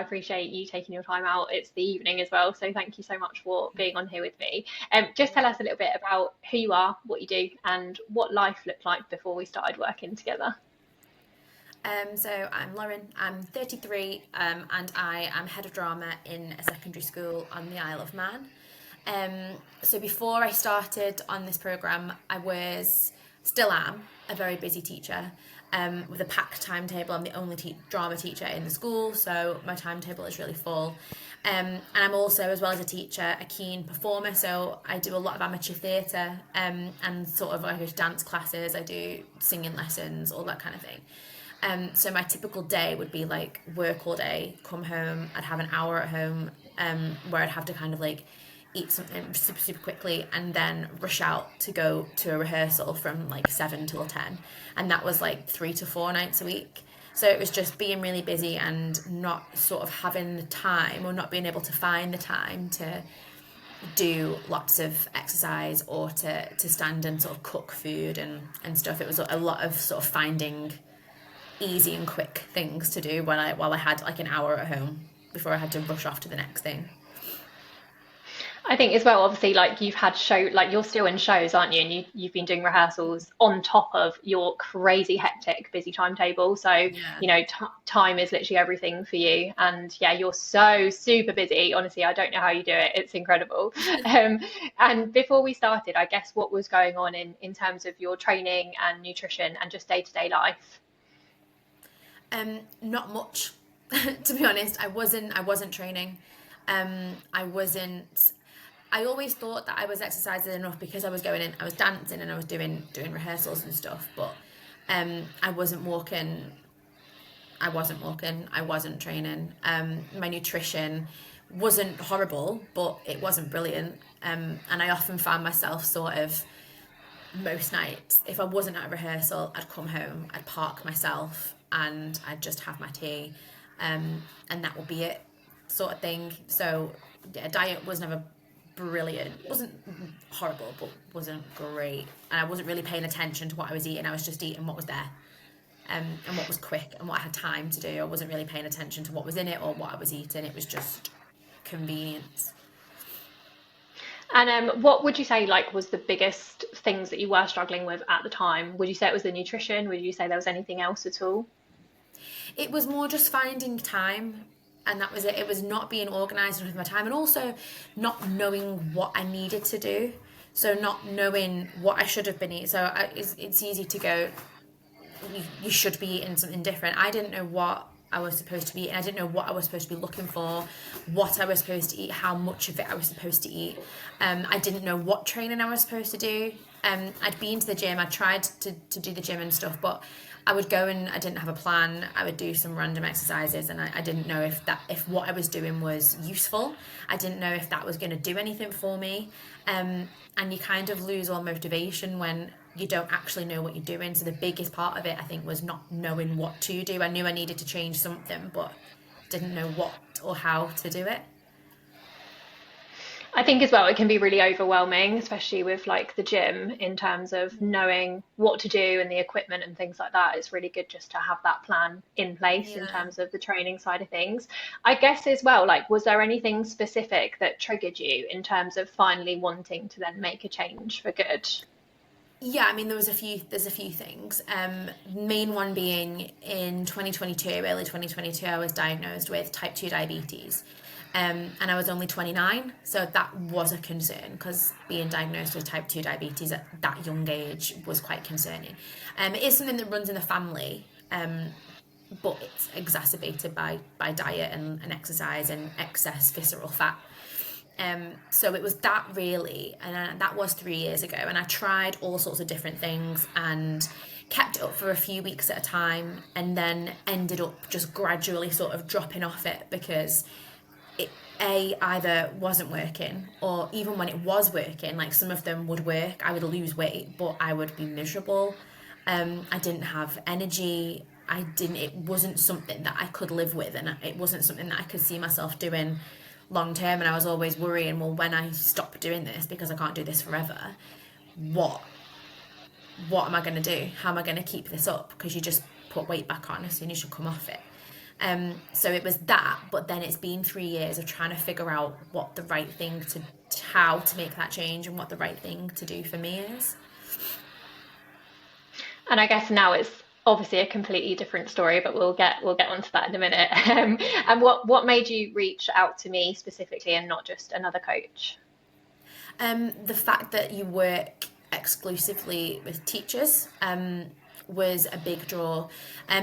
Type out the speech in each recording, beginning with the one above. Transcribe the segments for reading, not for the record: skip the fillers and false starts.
I appreciate you taking your time out. It's the evening as well, so thank you so much for being on here with me. Just tell us a little bit about who you are, what you do, and what life looked like before we started working together. So I'm Lauren, I'm 33, and I am head of drama in a secondary school on the Isle of Man. So before I started on this programme, still am, a very busy teacher, with a packed timetable. I'm the only drama teacher in the school, so my timetable is really full. And I'm also, as well as a teacher, a keen performer, so I do a lot of amateur theatre, and sort of, I go to dance classes, I do singing lessons, all that kind of thing. So my typical day would be like work all day, come home, I'd have an hour at home, where I'd have to kind of like eat something super quickly and then rush out to go to a rehearsal from like 7 till 10, and that was like 3 to 4 nights a week. So it was just being really busy and not sort of having the time, or not being able to find the time to do lots of exercise or to stand and sort of cook food and stuff. It was a lot of sort of finding easy and quick things to do while I had like an hour at home before I had to rush off to the next thing. I think as well, obviously, like you've had like you're still in shows, aren't you? And you've been doing rehearsals on top of your crazy hectic busy timetable. So, Yeah. time is literally everything for you. And yeah, you're so super busy. Honestly, I don't know how you do it. It's incredible. Um, and before we started, I guess what was going on in terms of your training and nutrition and just day-to-day life? Not much, to be honest. I wasn't training. I wasn't. I always thought that I was exercising enough because I was going in, I was dancing and I was doing rehearsals and stuff. But I wasn't walking. I wasn't training. My nutrition wasn't horrible, but it wasn't brilliant. And I often found myself sort of most nights, if I wasn't at a rehearsal, I'd come home, I'd park myself, and I'd just have my tea, and that would be it, sort of thing. So yeah, diet was never brilliant. It wasn't horrible, but wasn't great. And I wasn't really paying attention to what I was eating. I was just eating what was there, and what was quick and what I had time to do. I wasn't really paying attention to what was in it or what I was eating. It was just convenience. And what would you say like was the biggest things that you were struggling with at the time? Would you say it was the nutrition? Would you say there was anything else at all? It was more just finding time, and that was it. It was not being organised with my time, and also not knowing what I needed to do. So not knowing what I should have been eating. So it's easy to go, you should be eating something different. I didn't know what I was supposed to be eating. I didn't know what I was supposed to be looking for, what I was supposed to eat, how much of it I was supposed to eat. I didn't know what training I was supposed to do. I'd been to the gym, I tried to do the gym and stuff, but I would go and I didn't have a plan. I would do some random exercises, and I didn't know if what I was doing was useful. I didn't know if that was going to do anything for me. And you kind of lose all motivation when you don't actually know what you're doing. So the biggest part of it, I think, was not knowing what to do. I knew I needed to change something, but didn't know what or how to do it. I think as well, it can be really overwhelming, especially with like the gym in terms of knowing what to do and the equipment and things like that. It's really good just to have that plan in place in Yeah. terms of the training side of things. I guess as well, like, was there anything specific that triggered you in terms of finally wanting to then make a change for good? Yeah, I mean, there's a few things. Main one being in 2022, early 2022, I was diagnosed with type 2 diabetes. And I was only 29, so that was a concern, because being diagnosed with type 2 diabetes at that young age was quite concerning. It is something that runs in the family, but it's exacerbated by diet and exercise and excess visceral fat. So it was that, really, and that was 3 years ago, and I tried all sorts of different things and kept it up for a few weeks at a time, and then ended up just gradually sort of dropping off it, because it either wasn't working, or even when it was working, like some of them would work, I would lose weight, but I would be miserable. I didn't have energy. It wasn't something that I could live with, and it wasn't something that I could see myself doing long term. And I was always worrying, well, when I stop doing this, because I can't do this forever, what am I going to do? How am I going to keep this up? Because you just put weight back on as soon as you come off it. So it was that, but then it's been 3 years of trying to figure out what the right thing how to make that change and what the right thing to do for me is. And I guess now it's obviously a completely different story, but we'll get onto that in a minute. And what made you reach out to me specifically and not just another coach? The fact that you work exclusively with teachers was a big draw,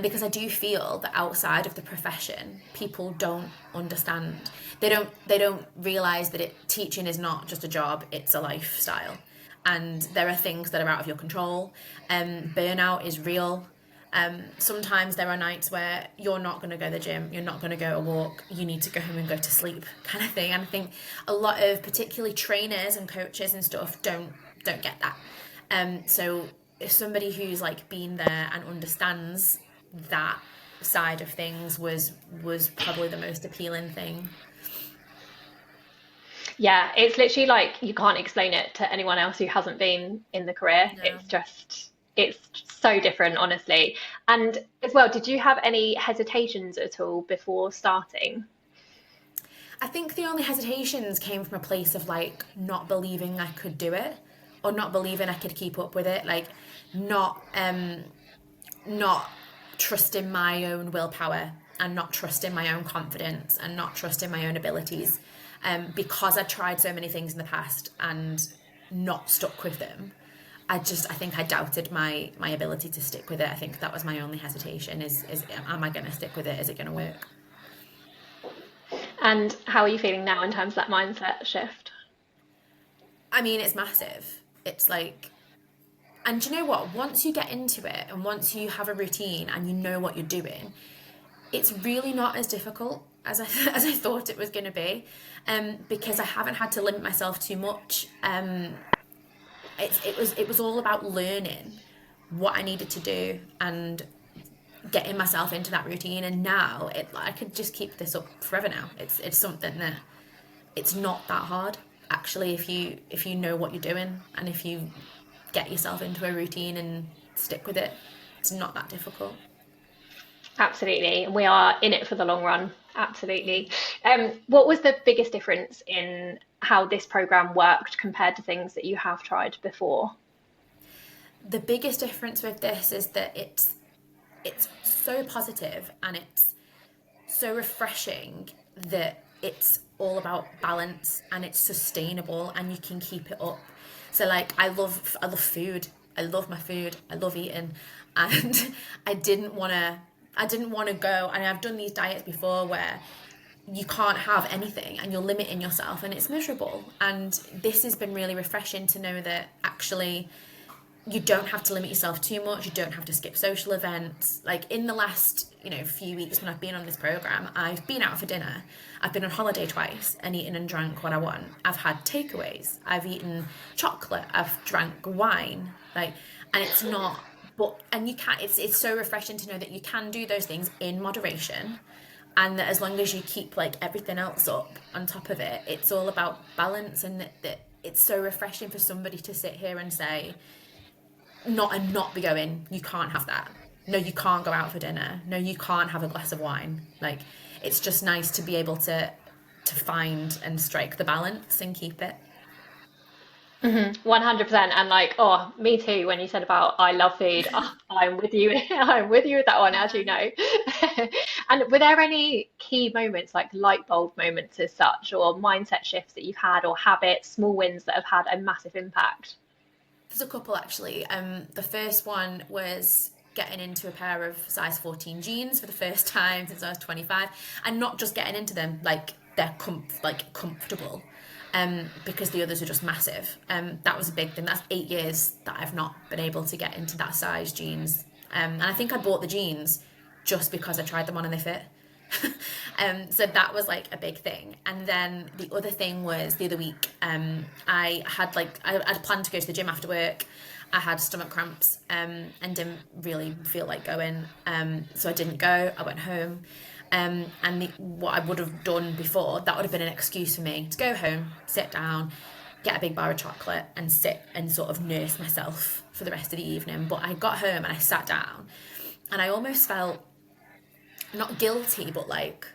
because I do feel that outside of the profession, people don't understand. They don't realise that teaching is not just a job; it's a lifestyle, and there are things that are out of your control. Burnout is real. Sometimes there are nights where you're not going to go to the gym, you're not going to go a walk, you need to go home and go to sleep, kind of thing. And I think a lot of particularly trainers and coaches and stuff don't get that. So if somebody who's like been there and understands that side of things was probably the most appealing thing. Yeah, it's literally like you can't explain it to anyone else who hasn't been in the career. No. It's so different, honestly. And as well, did you have any hesitations at all before starting? I think the only hesitations came from a place of like not believing I could do it, or not believing I could keep up with it, like not not trusting my own willpower and not trusting my own confidence and not trusting my own abilities, because I tried so many things in the past and not stuck with them. I think I doubted my ability to stick with it. I think that was my only hesitation is am I going to stick with it? Is it going to work? And how are you feeling now in terms of that mindset shift? I mean, it's massive. It's like, and do you know what? Once you get into it and once you have a routine and you know what you're doing, it's really not as difficult as I as I thought it was going to be, because I haven't had to limit myself too much. It was all about learning what I needed to do and getting myself into that routine. And now I could just keep this up forever now. It's something that it's not that hard actually if you know what you're doing and if you get yourself into a routine and stick with it. It's not that difficult. Absolutely. And we are in it for the long run. Absolutely. What was the biggest difference in how this program worked compared to things that you have tried before? The biggest difference with this is that it's so positive and it's so refreshing that it's all about balance and it's sustainable and you can keep it up. So like I love food. I love my food. I love eating, and I didn't want to go, and I've done these diets before where you can't have anything and you're limiting yourself and it's miserable. And this has been really refreshing to know that actually you don't have to limit yourself too much. You don't have to skip social events. Like in the last, few weeks when I've been on this program, I've been out for dinner. I've been on holiday twice and eaten and drank what I want. I've had takeaways. I've eaten chocolate. I've drank wine. And it's not, and you can, it's so refreshing to know that you can do those things in moderation. And that as long as you keep everything else up on top of it, it's all about balance. And that it's so refreshing for somebody to sit here and say, not be going, you can't have that. No, you can't go out for dinner. No, you can't have a glass of wine. It's just nice to be able to find and strike the balance and keep it. 100%. And oh, me too. When you said about I love food, oh, I'm with you. I'm with you with that one, as you know. And were there any key moments, like light bulb moments as such, or mindset shifts that you've had, or habits, small wins that have had a massive impact? There's a couple actually. The first one was getting into a pair of size 14 jeans for the first time since I was 25, and not just getting into them they're comfortable, because the others are just massive. That was a big thing. That's 8 years that I've not been able to get into that size jeans, and I think I bought the jeans just because I tried them on and they fit. So that was a big thing. And then the other thing was the other week, I had planned to go to the gym after work. I had stomach cramps, and didn't really feel like going, so I didn't go. I went home, and what I would have done before, that would have been an excuse for me to go home, sit down, get a big bar of chocolate and sit and sort of nurse myself for the rest of the evening. But I got home and I sat down and I almost felt not guilty, but like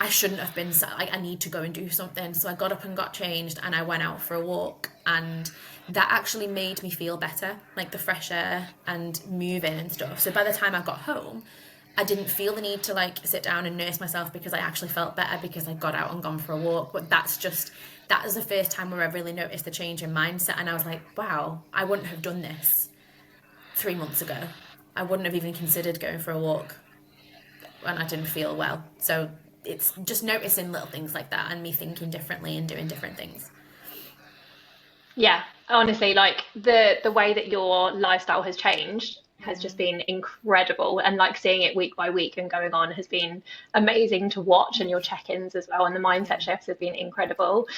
I shouldn't have been like, I need to go and do something. So I got up and got changed and I went out for a walk, and that actually made me feel better, like the fresh air and moving and stuff. So by the time I got home, I didn't feel the need to like sit down and nurse myself, because I actually felt better because I got out and gone for a walk. But that was the first time where I really noticed the change in mindset, and I was like, wow, I wouldn't have done this 3 months ago. I wouldn't have even considered going for a walk when I didn't feel well. So it's just noticing little things like that and me thinking differently and doing different things. Yeah, honestly, like the way that your lifestyle has changed has Yeah. just been incredible, and like seeing it week by week and going on has been amazing to watch, and your check-ins as well and the mindset shifts have been incredible.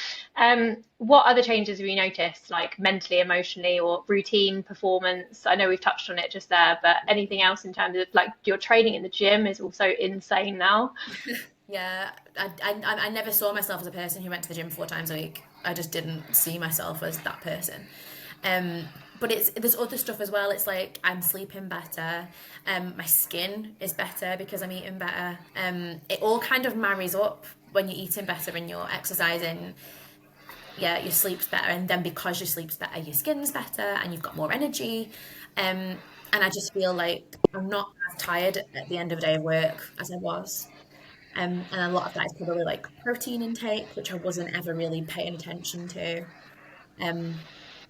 What other changes have you noticed, like mentally, emotionally, or routine performance? I know we've touched on it just there, but anything else in terms of like your training in the gym is also insane now. Yeah, I never saw myself as a person who went to the gym 4 times a week. I just didn't see myself as that person. Um, but there's other stuff as well. It's like I'm sleeping better. My skin is better because I'm eating better. It all kind of marries up when you're eating better and you're exercising. Yeah, your sleep's better, and then because your sleep's better, your skin's better, and you've got more energy. And I just feel like I'm not as tired at the end of a day of work as I was. And a lot of that is probably like protein intake, which I wasn't ever really paying attention to. Um,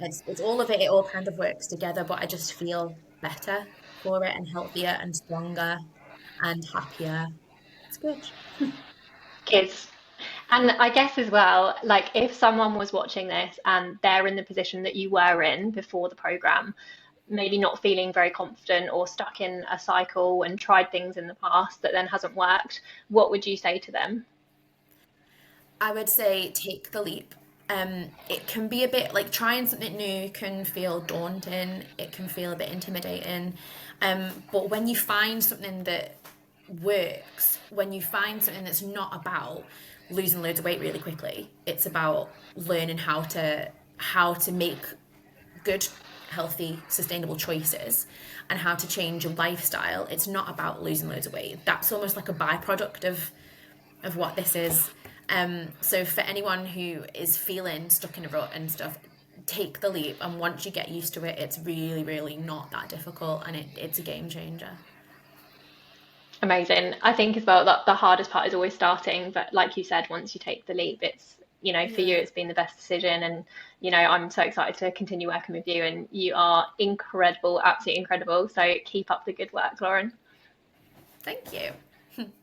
it's all of it, it all kind of works together, but I just feel better for it and healthier and stronger and happier. It's good. Kids. And I guess as well, like if someone was watching this and they're in the position that you were in before the program, maybe not feeling very confident or stuck in a cycle and tried things in the past that then hasn't worked, what would you say to them? I would say take the leap. It can be a bit like trying something new can feel daunting. It can feel a bit intimidating. But when you find something that works, when you find something that's not about losing loads of weight really quickly, it's about learning how to make good, healthy, sustainable choices and how to change your lifestyle. It's not about losing loads of weight. That's almost like a byproduct of what this is. So for anyone who is feeling stuck in a rut and stuff, take the leap. And once you get used to it, it's really, really not that difficult, and it's a game changer. Amazing. I think as well that the hardest part is always starting, but like you said, once you take the leap, it's, for you, Yeah. it's been the best decision. And, I'm so excited to continue working with you, and you are incredible, absolutely incredible. So keep up the good work, Lauren. Thank you.